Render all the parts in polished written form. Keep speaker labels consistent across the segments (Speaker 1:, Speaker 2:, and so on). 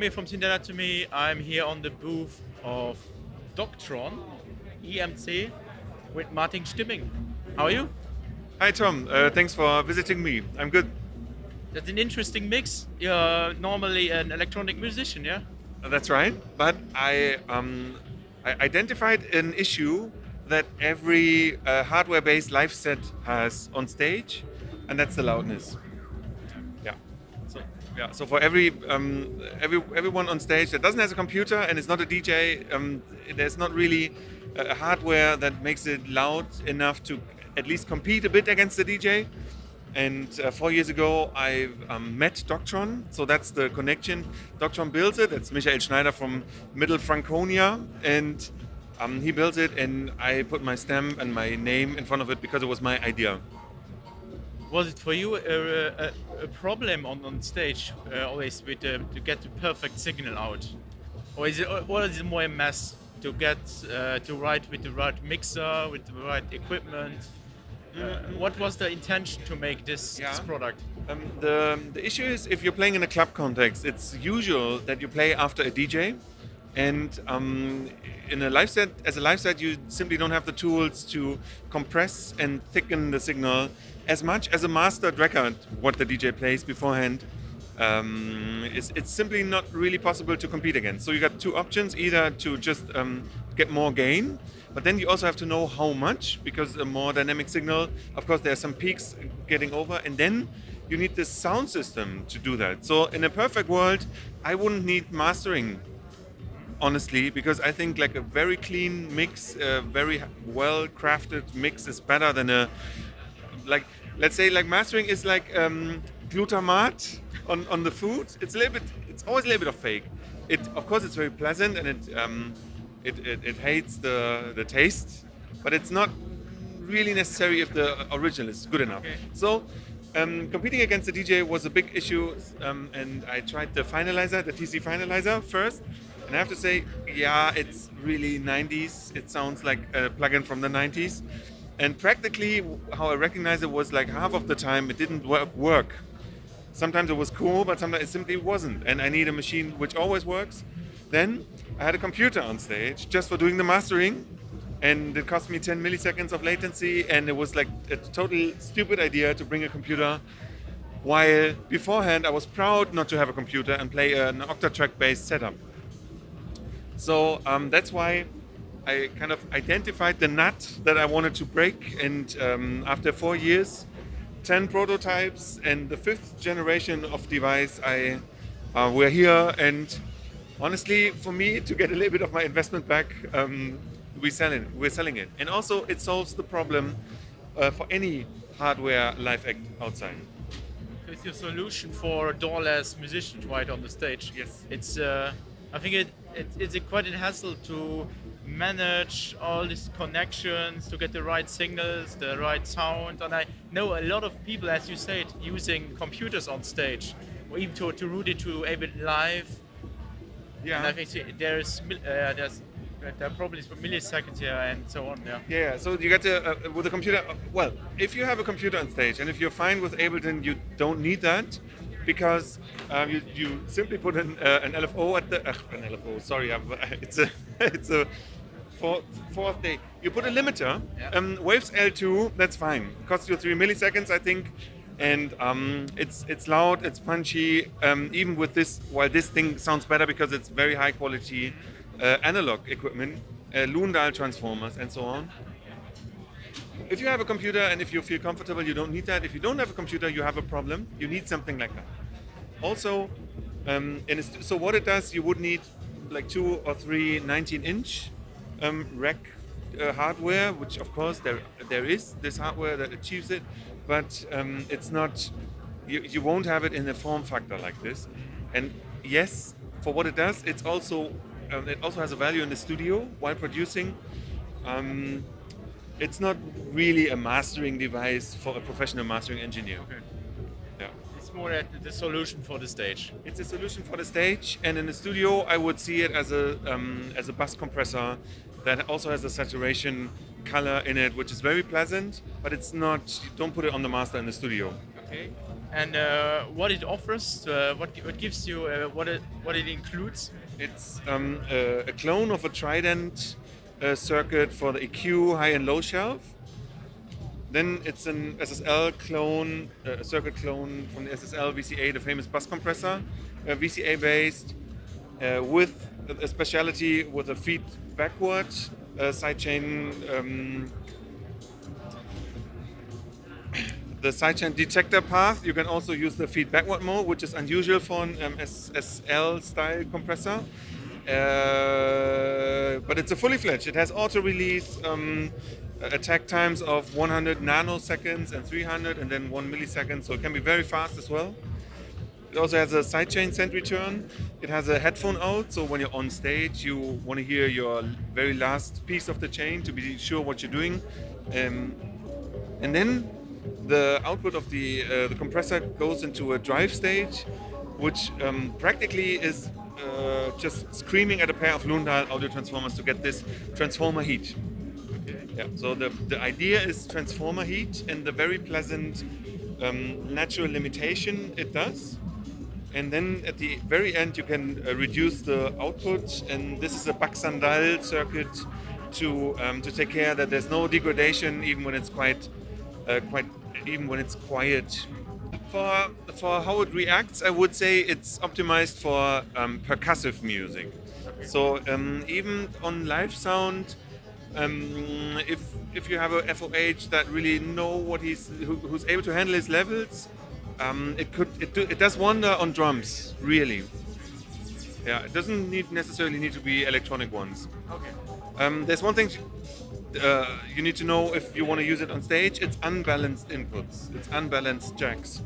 Speaker 1: here from SYNTH Anatomy. I'm here on the booth of Doctron, EMC, with Martin Stimming. How are you?
Speaker 2: Hi Tom, thanks for visiting me. I'm good.
Speaker 1: That's an interesting mix. You're normally an electronic musician, yeah?
Speaker 2: That's right. But I identified an issue that every hardware-based live set has on stage, and that's the loudness. Yeah. So yeah. So for everyone on stage that doesn't have a computer and is not a DJ, there's not really a hardware that makes it loud enough to at least compete a bit against the DJ. And 4 years ago, I met Doctron, so that's the connection. Doctron builds it. It's Michael Schneider from Middle Franconia, and he built it, and I put my stamp and my name in front of it because it was my idea.
Speaker 1: Was it for you a problem on stage always with to get the perfect signal out? Or is it more a mess to get to write with the right mixer, with the right equipment? What was the intention to make this product?
Speaker 2: The issue is if you're playing in a club context, it's usual that you play after a DJ, and in a live set, as a live set, you simply don't have the tools to compress and thicken the signal as much as a mastered record. What the DJ plays beforehand, it's simply not really possible to compete against. So you got two options: either to just get more gain. But then you also have to know how much, because a more dynamic signal, of course, there are some peaks getting over, and then you need this sound system to do that. So in a perfect world, I wouldn't need mastering, honestly, because I think like a very clean mix, a very well-crafted mix is better than let's say like mastering is like glutamate on the food. It's always a little bit of fake. Of course, it's very pleasant, and it hates the taste, but it's not really necessary if the original is good enough.
Speaker 1: Okay.
Speaker 2: So competing against the DJ was a big issue, and I tried the finalizer, the TC finalizer first, and I have to say, yeah, it's really 90s. It sounds like a plugin from the 90s, and practically how I recognize it was like half of the time it didn't work. Sometimes it was cool, but sometimes it simply wasn't, and I need a machine which always works. Then I had a computer on stage just for doing the mastering, and it cost me 10 milliseconds of latency, and it was like a totally stupid idea to bring a computer, while beforehand I was proud not to have a computer and play an octatrack based setup. So that's why I kind of identified the nut that I wanted to break, and after 4 years, 10 prototypes and the 5th generation of device, we're here, and honestly, for me, to get a little bit of my investment back, we're selling it. And also, it solves the problem for any hardware live act outside.
Speaker 1: It's your solution for doorless musicians right on the stage.
Speaker 2: Yes.
Speaker 1: It's I think it's quite a hassle to manage all these connections to get the right signals, the right sound. And I know a lot of people, as you said, using computers on stage, or even to route it to Ableton Live.
Speaker 2: Yeah.
Speaker 1: And I think there are problems for milliseconds here and so on. Yeah.
Speaker 2: Yeah. So you get to with a computer. Well, if you have a computer on stage and if you're fine with Ableton, you don't need that, because you simply put an LFO at the an LFO. Sorry, it's a fourth day. You put a limiter.
Speaker 1: Yeah.
Speaker 2: Waves L2. That's fine. Costs you 3 milliseconds, I think. And it's loud, it's punchy. Even with this, while this thing sounds better because it's very high quality analog equipment, Lundal transformers, and so on. If you have a computer and if you feel comfortable, you don't need that. If you don't have a computer, you have a problem. You need something like that. Also, so what it does, you would need like 2 or 3 19-inch rack hardware, which of course there is this hardware that achieves it, but it's not. You won't have it in a form factor like this. And yes, for what it does, it also has a value in the studio while producing. It's not really a mastering device for a professional mastering engineer.
Speaker 1: Okay.
Speaker 2: Yeah.
Speaker 1: It's more the solution for the stage.
Speaker 2: It's a solution for the stage, and in the studio, I would see it as a bus compressor that also has a saturation color in it, which is very pleasant. But it's not. You don't put it on the master in the studio.
Speaker 1: Okay. And what it offers, what gives you, what it includes.
Speaker 2: It's a clone of a Trident circuit for the EQ high and low shelf. Then it's an SSL clone, a circuit clone from the SSL VCA, the famous bus compressor, VCA based, with a specialty with a feed backward sidechain. The sidechain detector path, you can also use the feed backward mode, which is unusual for an SSL style compressor. But it's a fully fledged. It has auto release, attack times of 100 nanoseconds and 300 and then 1 millisecond, so it can be very fast as well. It also has a sidechain send return. It has a headphone out, so when you're on stage, you want to hear your very last piece of the chain to be sure what you're doing. And then the output of the compressor goes into a drive stage, which practically is just screaming at a pair of Lundal audio transformers to get this transformer heat.
Speaker 1: Okay.
Speaker 2: Yeah. So the idea is transformer heat and the very pleasant natural limitation it does. And then at the very end, you can reduce the output, and this is a Baxandal circuit to take care that there's no degradation even when it's even when it's quiet. For how it reacts, I would say it's optimized for percussive music.
Speaker 1: Okay.
Speaker 2: So even on live sound, if you have a FOH that really know what who's able to handle his levels, it does wonder on drums, really. Yeah, it doesn't necessarily need to be electronic ones.
Speaker 1: Okay.
Speaker 2: There's one thing you need to know if you want to use it on stage. It's unbalanced inputs. It's unbalanced jacks.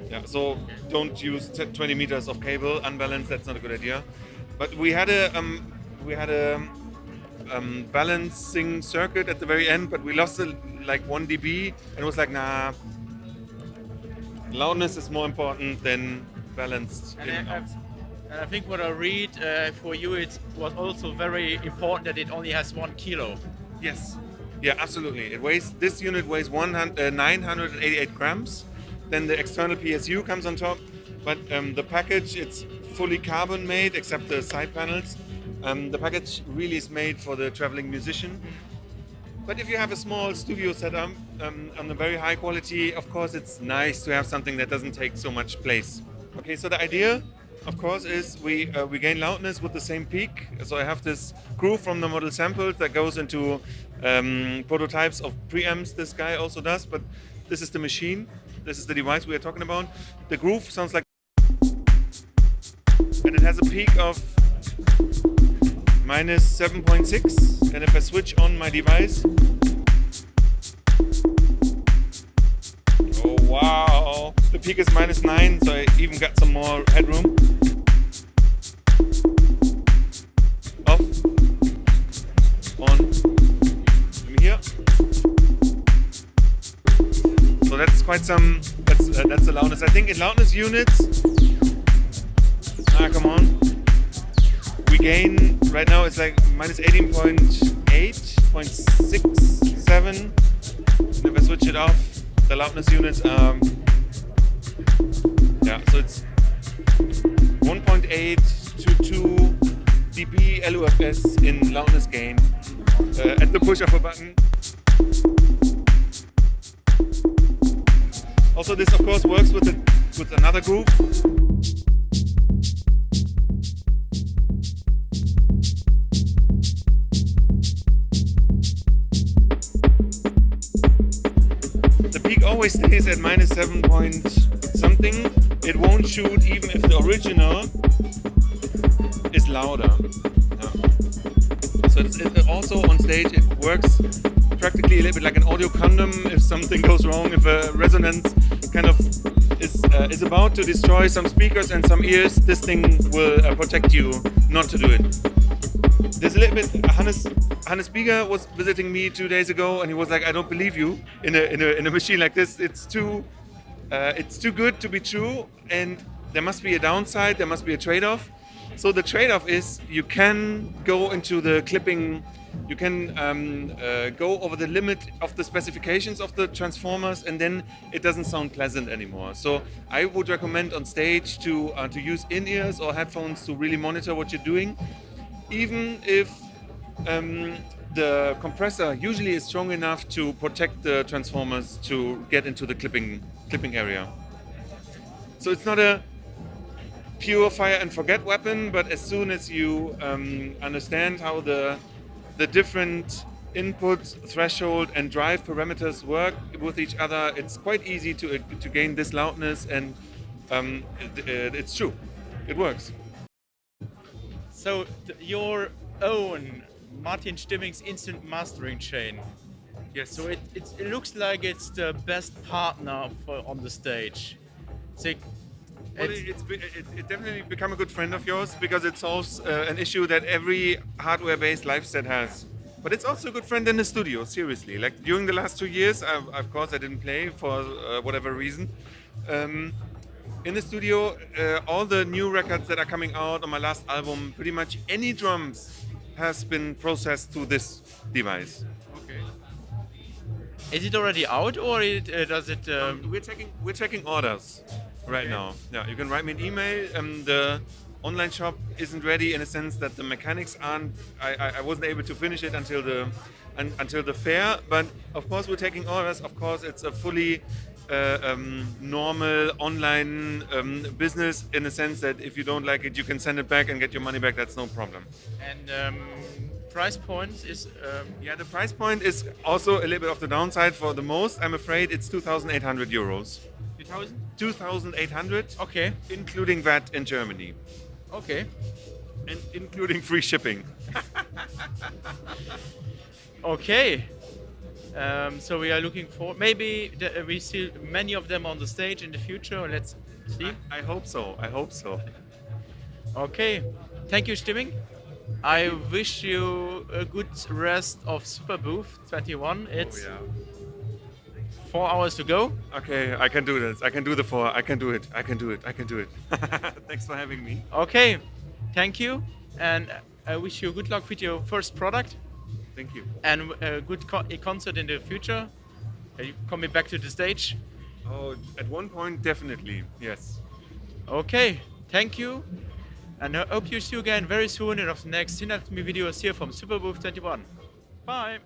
Speaker 2: Yeah, so don't use 20 meters of cable unbalanced. That's not a good idea. But we had a balancing circuit at the very end, but we lost like 1 dB, and it was like, nah. Loudness is more important than balanced in-outs.
Speaker 1: And I think what I read for you, it was also very important that it only has 1 kilo.
Speaker 2: Yes. Yeah, absolutely. This unit weighs 988 grams. Then the external PSU comes on top. But the package, it's fully carbon made, except the side panels. The package really is made for the traveling musician. But if you have a small studio setup on a very high quality, of course, it's nice to have something that doesn't take so much place. Okay, so the idea, of course, is we gain loudness with the same peak. So I have this groove from the model samples that goes into prototypes of preamps. This guy also does, but this is the machine. This is the device we are talking about. The groove sounds like, and it has a peak of minus 7.6, and if I switch on my device, oh wow, the peak is minus 9, so I even got some more headroom. Off, on, let me hear. So that's quite some, that's the loudness. I think in loudness units, come on. We gain, right now it's like minus 18.8, 0.67. If I switch it off, the loudness units, yeah, so it's 1.8 to 2 dB LUFS in loudness gain at the push of a button. Also, this of course works with another groove. The peak always stays at minus 7 point something. It won't shoot even if the original is louder. Yeah. So it also on stage it works practically a little bit like an audio condom. If something goes wrong, if a resonance kind of is about to destroy some speakers and some ears, this thing will protect you not to do it. There's a little bit. Hannes Bieger was visiting me 2 days ago, and he was like, "I don't believe you in a machine like this. It's too good to be true, and there must be a downside. There must be a trade-off." So the trade-off is you can go into the clipping you can go over the limit of the specifications of the transformers, and then it doesn't sound pleasant anymore. So I would recommend on stage to use in-ears or headphones to really monitor what you're doing, even if the compressor usually is strong enough to protect the transformers to get into the clipping area. So it's not a pure fire and forget weapon, but as soon as you understand how the different input, threshold, and drive parameters work with each other, it's quite easy to gain this loudness, and it's true, it works.
Speaker 1: So your own Martin Stimming's instant mastering chain.
Speaker 2: Yes.
Speaker 1: So it looks like it's the best partner on the stage. So
Speaker 2: Well, it definitely become a good friend of yours because it solves an issue that every hardware-based live set has. But it's also a good friend in the studio, seriously. Like during the last 2 years, of course I didn't play for whatever reason. In the studio, all the new records that are coming out on my last album, pretty much any drums has been processed through this device.
Speaker 1: okay. Is it already out, or does it?
Speaker 2: We're checking orders right now. Yeah, you can write me an email. The online shop isn't ready in a sense that the mechanics aren't. I wasn't able to finish it until the fair. But of course, we're taking orders. Of course, it's a fully normal online business in the sense that if you don't like it, you can send it back and get your money back. That's no problem.
Speaker 1: And price point is.
Speaker 2: Yeah, the price point is also a little bit of the downside for the most. I'm afraid it's 2,800 euros.
Speaker 1: 2000.
Speaker 2: 2,800,
Speaker 1: Okay.
Speaker 2: including VAT in Germany,
Speaker 1: Okay.
Speaker 2: and including free shipping.
Speaker 1: Okay. So we are looking for maybe we see many of them on the stage in the future. Let's see.
Speaker 2: I hope so. I hope so.
Speaker 1: Okay. Thank you, Stimming. I wish you a good rest of Superbooth 21. It's 4 hours to go.
Speaker 2: Okay, I can do this. I can do the 4. I can do it. I can do it. I can do it. Thanks for having me.
Speaker 1: Okay. Thank you. And I wish you good luck with your first product.
Speaker 2: Thank you.
Speaker 1: And a good concert in the future. Are you coming back to the stage?
Speaker 2: Oh, at one point, definitely. Yes.
Speaker 1: Okay. Thank you. And I hope you see you again very soon in the next SYNTH videos here from Superbooth 21. Bye.